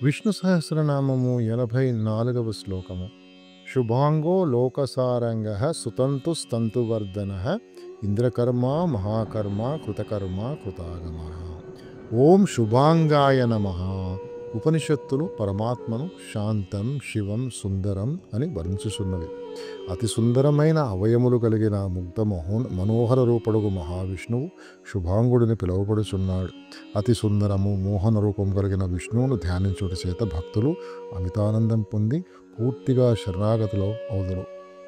విష్ణు సహస్రనామము 84వ శ్లోకము. శుభాంగో లోకసారంగ సుతంతు స్తంతువర్ధన ఇంద్రకర్మ మహాకర్మ కృతకర్మ కృతాగమ. ఓం శుభాంగాయ నమ. ఉపనిషత్తులు పరమాత్మను శాంతం శివం సుందరం అని వర్ణించుచున్నవి. అతి సుందరమైన అవయములు కలిగిన ముగ్ధ మనోహర రూపడుగు మహావిష్ణువు శుభాంగుడిని పిలువబడుచున్నాడు. అతి సుందరము మోహన రూపం కలిగిన విష్ణువును ధ్యానించుట చేత భక్తులు అమితానందం పొంది పూర్తిగా శరణాగతిలో అవుదురు.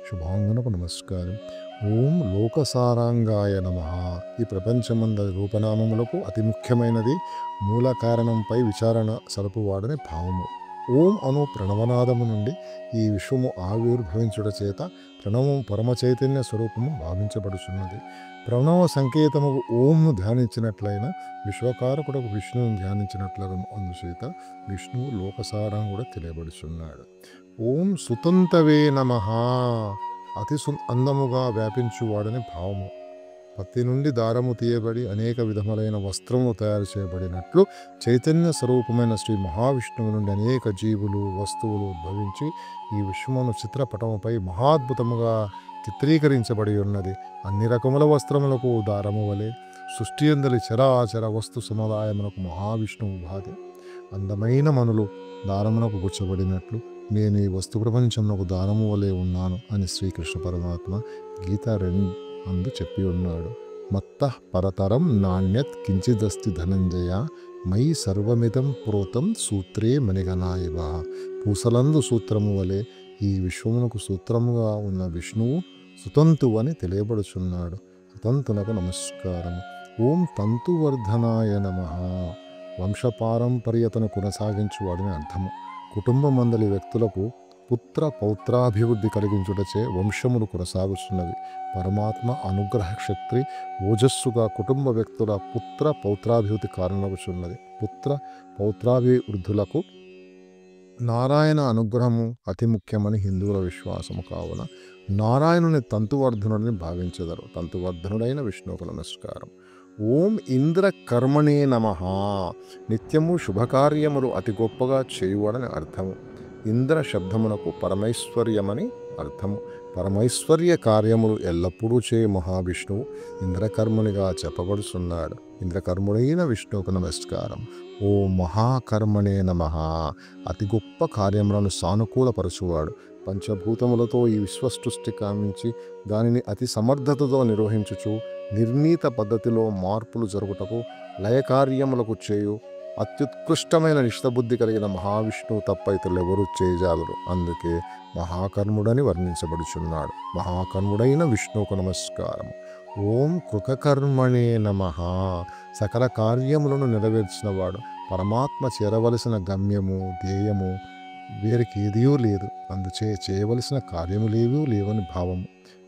శుభాంగునకు నమస్కారం. ఓం లోకసారాంగాయ నమ. ఈ ప్రపంచమందరి రూపనామములకు అతి ముఖ్యమైనది మూల కారణంపై విచారణ సలుపువాడని భావము. ఓం అను ప్రణవనాదము నుండి ఈ విశ్వము ఆవిర్భవించుట చేత ప్రణవం పరమ చైతన్య స్వరూపము భావించబడుచున్నది. ప్రణవ సంకేతము ఓంను ధ్యానించినట్లయిన విశ్వకారకుడకు విష్ణువును ధ్యానించినట్లుగా అందుచేత విష్ణువు లోకసారం కూడా తెలియబడుచున్నాడు. ఓం సుతంతవే నమః. అతి అందముగా వ్యాపించువాడని భావము. పత్తి నుండి దారము తీయబడి అనేక విధములైన వస్త్రము తయారు చేయబడినట్లు చైతన్య స్వరూపమైన శ్రీ మహావిష్ణువు నుండి అనేక జీవులు వస్తువులు ఉద్భవించి ఈ విశ్వమును చిత్రపటముపై మహాద్భుతముగా చిత్రీకరించబడి ఉన్నది. అన్ని రకముల వస్త్రములకు దారము వలె సృష్టి అందలి చరాచర వస్తు సముదాయమునకు మహావిష్ణువు భాతి. అందమైన మనులు దారమునకు గుచ్చబడినట్లు నేను ఈ వస్తు ప్రపంచమునకు దారము వలె ఉన్నాను అని శ్రీకృష్ణ పరమాత్మ గీత 2 అందు చెప్పి ఉన్నాడు. మత్త పరతరం నాణ్యత్ కించిదస్తి ధనంజయ మయి సర్వమిదం ప్రోతం సూత్రే మణిగణాయివ. పూసలందు సూత్రము వలె ఈ విశ్వమునకు సూత్రముగా ఉన్న విష్ణువు సుతంతు అని తెలియబడుచున్నాడు. సుతంతునకు నమస్కారం. ఓం తంతువర్ధనాయ నమః. వంశపారంపర్యతను కొనసాగించువాడని అర్థము. కుటుంబమందలి వ్యక్తులకు పుత్ర పౌత్రాభివృద్ధి కలిగించుటచే వంశములు కొనసాగుతున్నవి. పరమాత్మ అనుగ్రహ శక్తి ఓజస్సుగా కుటుంబ వ్యక్తుల పుత్ర పౌత్రాభివృద్ధి కారణమవుతున్నది. పుత్ర పౌత్రాభివృద్ధులకు నారాయణ అనుగ్రహము అతి ముఖ్యమని హిందువుల విశ్వాసము కావున నారాయణుని తంతువర్ధనుడిని భావించెదరు. తంతువర్ధనుడైన విష్ణువుకు నమస్కారం. ఓం ఇంద్ర కర్మణే నమః. నిత్యము శుభకార్యములు అతి గొప్పగా చేయువాడని అర్థము. ఇంద్ర శబ్దమునకు పరమైశ్వర్యమని అర్థము. పరమైశ్వర్య కార్యములు ఎల్లప్పుడూ చేయ మహావిష్ణువు ఇంద్రకర్మునిగా చెప్పబడుచున్నాడు. ఇంద్రకర్ముడైన విష్ణువుకు నమస్కారం. ఓ మహాకర్మణే నమః. అతి గొప్ప కార్యములను సానుకూలపరచువాడు. పంచభూతములతో ఈ విశ్వసృష్టి కామించి దానిని అతి సమర్థతతో నిర్వహించుచు నిర్ణీత పద్ధతిలో మార్పులు జరుగుటకు లయకార్యములకు చేయు అత్యుత్కృష్టమైన నిష్టబుద్ధి కలిగిన మహావిష్ణువు తప్ప ఇతరులు ఎవరూ చేయజాలరు. అందుకే మహాకర్ముడని వర్ణించబడుచున్నాడు. మహాకర్ముడైన విష్ణువుకు నమస్కారం. ఓం కృతకర్మణే నమః. సకల కార్యములను నెరవేర్చినవాడు. పరమాత్మ చేరవలసిన గమ్యము ధ్యేయము వీరికి ఏదియూ లేదు. అందుచే చేయవలసిన కార్యములేవీ లేవని భావము.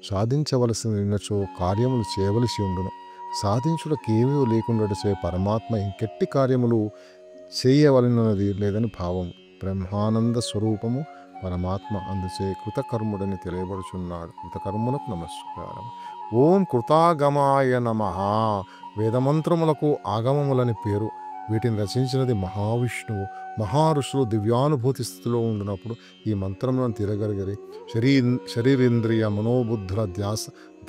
సాధించవలసినచో కార్యములు చేయవలసి ఉండును. సాధించుటకు ఏమీ లేకుండాచే పరమాత్మ ఇంకెట్టి కార్యములు చేయవలనది లేదని భావము. బ్రహ్మానంద స్వరూపము పరమాత్మ. అందుచే కృతకర్ముడని తెలియబడుచున్నాడు. కృతకర్ములకు నమస్కారం. ఓం కృతాగమాయ నమః. వేదమంత్రములకు ఆగమములని పేరు. వీటిని రచించినది మహావిష్ణువు. మహారుషులు దివ్యానుభూతి స్థితిలో ఉండినప్పుడు ఈ మంత్రములను తిరగలిగరి శరీరేంద్రియ మనోబుద్ధుల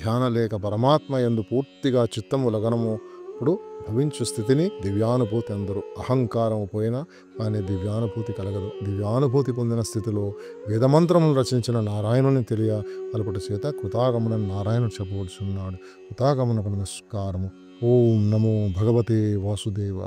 ధ్యాన లేక పరమాత్మ యందు పూర్తిగా చిత్తము లగనముప్పుడు భవించు స్థితిని దివ్యానుభూతి అందరు. అహంకారము పోయినా కానీ దివ్యానుభూతి కలగదు. దివ్యానుభూతి పొందిన స్థితిలో వేదమంత్రములు రచించిన నారాయణుని అలుపుట చేత కృతాగమనని నారాయణుడు చెప్పబడుచున్నాడు. కృతాగమనకు నమస్కారము. ఓం నమో భగవతే వాసుదేవ.